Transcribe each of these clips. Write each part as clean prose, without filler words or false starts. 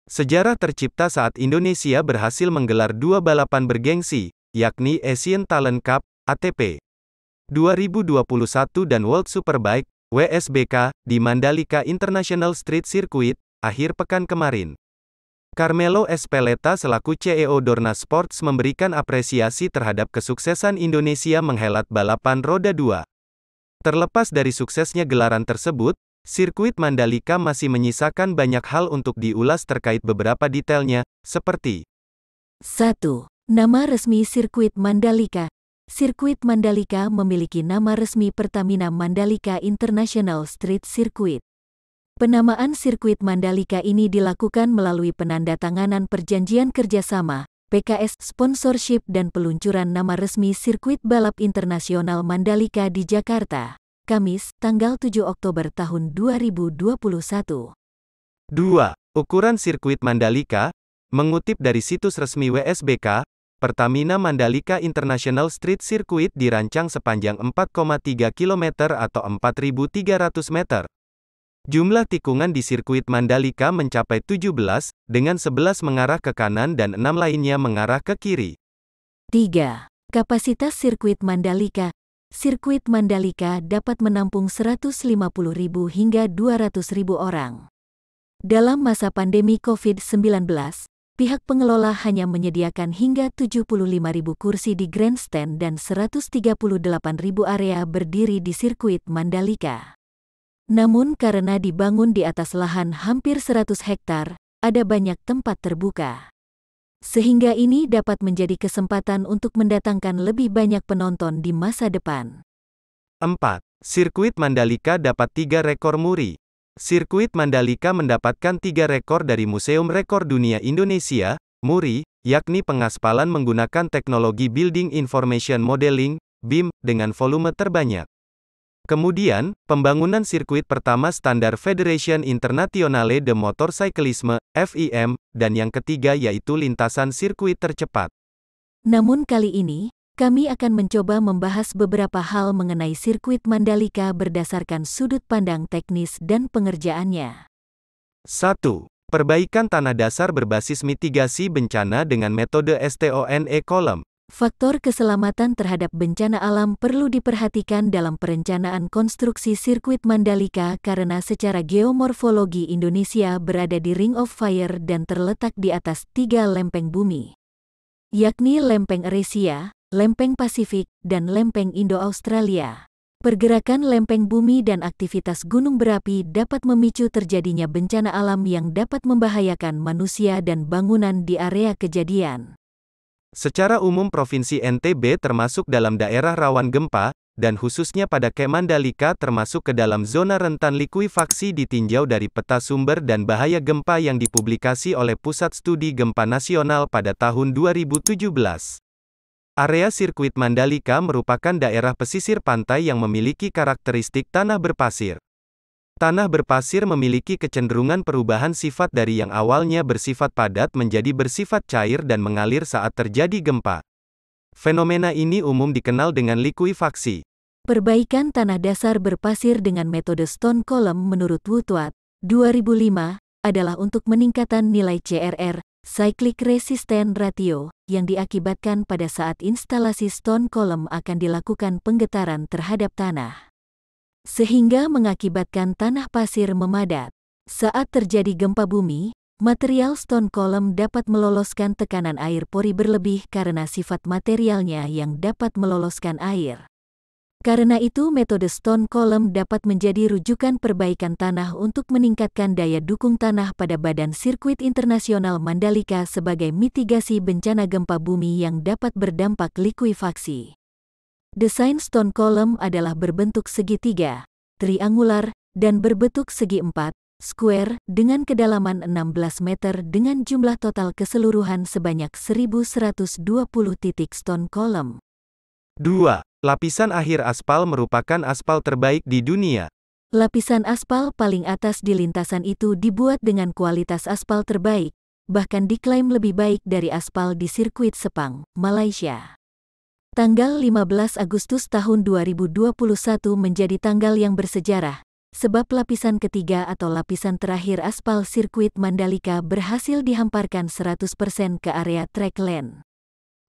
Sejarah tercipta saat Indonesia berhasil menggelar dua balapan bergengsi, yakni Asian Talent Cup, ATP 2021 dan World Superbike, WSBK, di Mandalika International Street Circuit, akhir pekan kemarin. Carmelo Espeleta selaku CEO Dorna Sports memberikan apresiasi terhadap kesuksesan Indonesia menghelat balapan roda 2. Terlepas dari suksesnya gelaran tersebut, sirkuit Mandalika masih menyisakan banyak hal untuk diulas terkait beberapa detailnya, seperti 1. Nama resmi sirkuit Mandalika. Sirkuit Mandalika memiliki nama resmi Pertamina Mandalika International Street Circuit. Penamaan sirkuit Mandalika ini dilakukan melalui penandatanganan perjanjian kerjasama, PKS, sponsorship dan peluncuran nama resmi sirkuit balap internasional Mandalika di Jakarta, Kamis, tanggal 7 Oktober tahun 2021. 2. Ukuran sirkuit Mandalika. Mengutip dari situs resmi WSBK, Pertamina Mandalika International Street Circuit dirancang sepanjang 4,3 km atau 4.300 meter. Jumlah tikungan di sirkuit Mandalika mencapai 17, dengan 11 mengarah ke kanan dan 6 lainnya mengarah ke kiri. 3. Kapasitas sirkuit Mandalika. Sirkuit Mandalika dapat menampung 150.000 hingga 200.000 orang. Dalam masa pandemi COVID-19, pihak pengelola hanya menyediakan hingga 75.000 kursi di grandstand dan 138.000 area berdiri di sirkuit Mandalika. Namun karena dibangun di atas lahan hampir 100 hektar, ada banyak tempat terbuka. Sehingga ini dapat menjadi kesempatan untuk mendatangkan lebih banyak penonton di masa depan. 4. Sirkuit Mandalika dapat 3 rekor muri. Sirkuit Mandalika mendapatkan 3 rekor dari Museum Rekor Dunia Indonesia, MURI, yakni pengaspalan menggunakan teknologi Building Information Modeling, BIM, dengan volume terbanyak. Kemudian, pembangunan sirkuit pertama standar Federation Internationale de Motorcyclisme, FIM, dan yang ketiga yaitu lintasan sirkuit tercepat. Namun kali ini, kami akan mencoba membahas beberapa hal mengenai sirkuit Mandalika berdasarkan sudut pandang teknis dan pengerjaannya. 1. Perbaikan tanah dasar berbasis mitigasi bencana dengan metode STONE Column. Faktor keselamatan terhadap bencana alam perlu diperhatikan dalam perencanaan konstruksi sirkuit Mandalika karena secara geomorfologi Indonesia berada di Ring of Fire dan terletak di atas 3 lempeng bumi, yakni Lempeng Eurasia, Lempeng Pasifik, dan Lempeng Indo-Australia. Pergerakan lempeng bumi dan aktivitas gunung berapi dapat memicu terjadinya bencana alam yang dapat membahayakan manusia dan bangunan di area kejadian. Secara umum Provinsi NTB termasuk dalam daerah rawan gempa, dan khususnya pada Mandalika termasuk ke dalam zona rentan likuifaksi ditinjau dari peta sumber dan bahaya gempa yang dipublikasi oleh Pusat Studi Gempa Nasional pada tahun 2017. Area sirkuit Mandalika merupakan daerah pesisir pantai yang memiliki karakteristik tanah berpasir. Tanah berpasir memiliki kecenderungan perubahan sifat dari yang awalnya bersifat padat menjadi bersifat cair dan mengalir saat terjadi gempa. Fenomena ini umum dikenal dengan likuifaksi. Perbaikan tanah dasar berpasir dengan metode Stone Column menurut Woodward, 2005, adalah untuk meningkatkan nilai CRR, Cyclic Resistance Ratio, yang diakibatkan pada saat instalasi Stone Column akan dilakukan penggetaran terhadap tanah, sehingga mengakibatkan tanah pasir memadat. Saat terjadi gempa bumi, material Stone Column dapat meloloskan tekanan air pori berlebih karena sifat materialnya yang dapat meloloskan air. Karena itu metode Stone Column dapat menjadi rujukan perbaikan tanah untuk meningkatkan daya dukung tanah pada badan sirkuit internasional Mandalika sebagai mitigasi bencana gempa bumi yang dapat berdampak likuifaksi. Desain Stone Column adalah berbentuk segitiga, triangular, dan berbentuk segi 4, square, dengan kedalaman 16 meter dengan jumlah total keseluruhan sebanyak 1.120 titik Stone Column. 2. Lapisan akhir aspal merupakan aspal terbaik di dunia. Lapisan aspal paling atas di lintasan itu dibuat dengan kualitas aspal terbaik, bahkan diklaim lebih baik dari aspal di sirkuit Sepang, Malaysia. Tanggal 15 Agustus tahun 2021 menjadi tanggal yang bersejarah, sebab lapisan ketiga atau lapisan terakhir aspal sirkuit Mandalika berhasil dihamparkan 100% ke area track lane.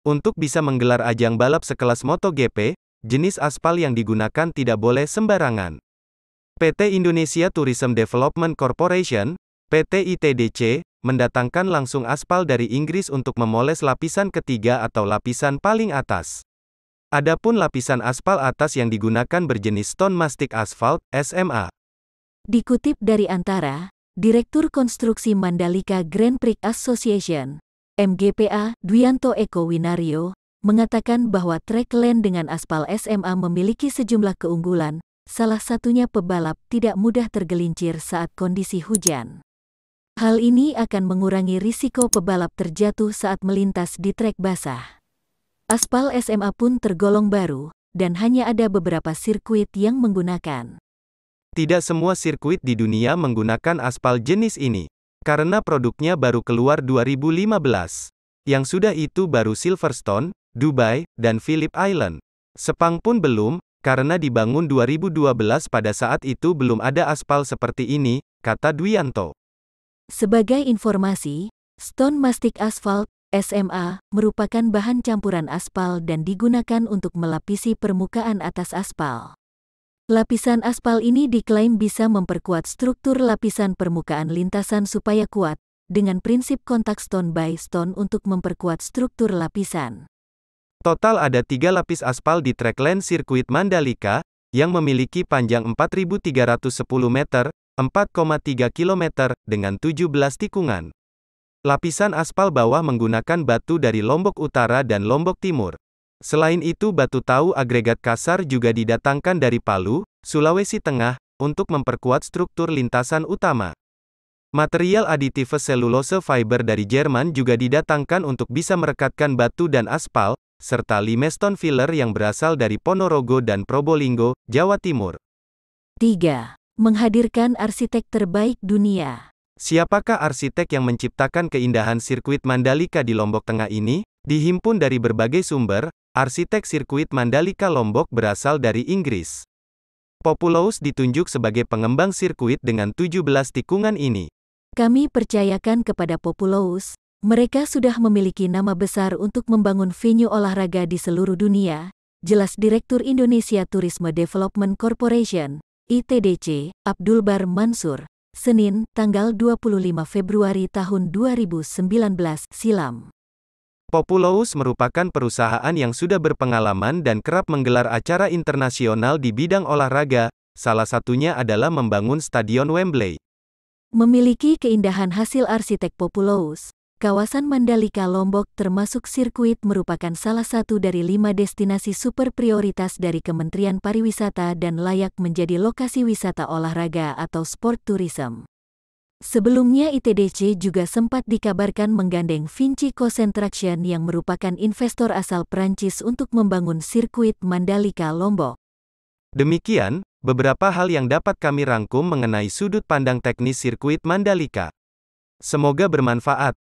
Untuk bisa menggelar ajang balap sekelas MotoGP, jenis aspal yang digunakan tidak boleh sembarangan. PT Indonesia Tourism Development Corporation, PT ITDC, mendatangkan langsung aspal dari Inggris untuk memoles lapisan ketiga atau lapisan paling atas. Adapun lapisan aspal atas yang digunakan berjenis Stone Mastic Asphalt, SMA. Dikutip dari Antara, Direktur Konstruksi Mandalika Grand Prix Association, MGPA, Dwianto Eko Winario, mengatakan bahwa track lane dengan aspal SMA memiliki sejumlah keunggulan, salah satunya pebalap tidak mudah tergelincir saat kondisi hujan. Hal ini akan mengurangi risiko pebalap terjatuh saat melintas di trek basah. Aspal SMA pun tergolong baru, dan hanya ada beberapa sirkuit yang menggunakan. Tidak semua sirkuit di dunia menggunakan aspal jenis ini, karena produknya baru keluar 2015. Yang sudah itu baru Silverstone, Dubai, dan Phillip Island. Sepang pun belum, karena dibangun 2012 pada saat itu belum ada aspal seperti ini, kata Dwianto. Sebagai informasi, Stone Mastic Asphalt, SMA, merupakan bahan campuran aspal dan digunakan untuk melapisi permukaan atas aspal. Lapisan aspal ini diklaim bisa memperkuat struktur lapisan permukaan lintasan supaya kuat, dengan prinsip kontak stone by stone untuk memperkuat struktur lapisan. Total ada 3 lapis aspal di track lane sirkuit Mandalika, yang memiliki panjang 4.310 meter, 4,3 km, dengan 17 tikungan. Lapisan aspal bawah menggunakan batu dari Lombok Utara dan Lombok Timur. Selain itu batu tahu agregat kasar juga didatangkan dari Palu, Sulawesi Tengah, untuk memperkuat struktur lintasan utama. Material aditif selulose fiber dari Jerman juga didatangkan untuk bisa merekatkan batu dan aspal, serta limestone filler yang berasal dari Ponorogo dan Probolinggo, Jawa Timur. 3. Menghadirkan arsitek terbaik dunia. Siapakah arsitek yang menciptakan keindahan sirkuit Mandalika di Lombok Tengah ini? Dihimpun dari berbagai sumber, arsitek sirkuit Mandalika Lombok berasal dari Inggris. Populous ditunjuk sebagai pengembang sirkuit dengan 17 tikungan ini. Kami percayakan kepada Populous, mereka sudah memiliki nama besar untuk membangun venue olahraga di seluruh dunia, jelas Direktur Indonesia Tourism Development Corporation, ITDC, Abdul Bar Mansur, Senin, tanggal 25 Februari tahun 2019 silam. Populous merupakan perusahaan yang sudah berpengalaman dan kerap menggelar acara internasional di bidang olahraga, salah satunya adalah membangun Stadion Wembley. Memiliki keindahan hasil arsitek Populous, kawasan Mandalika Lombok termasuk sirkuit merupakan salah satu dari 5 destinasi super prioritas dari Kementerian Pariwisata dan layak menjadi lokasi wisata olahraga atau sport tourism. Sebelumnya ITDC juga sempat dikabarkan menggandeng Vinci Construction yang merupakan investor asal Prancis untuk membangun sirkuit Mandalika Lombok. Demikian, beberapa hal yang dapat kami rangkum mengenai sudut pandang teknis sirkuit Mandalika. Semoga bermanfaat.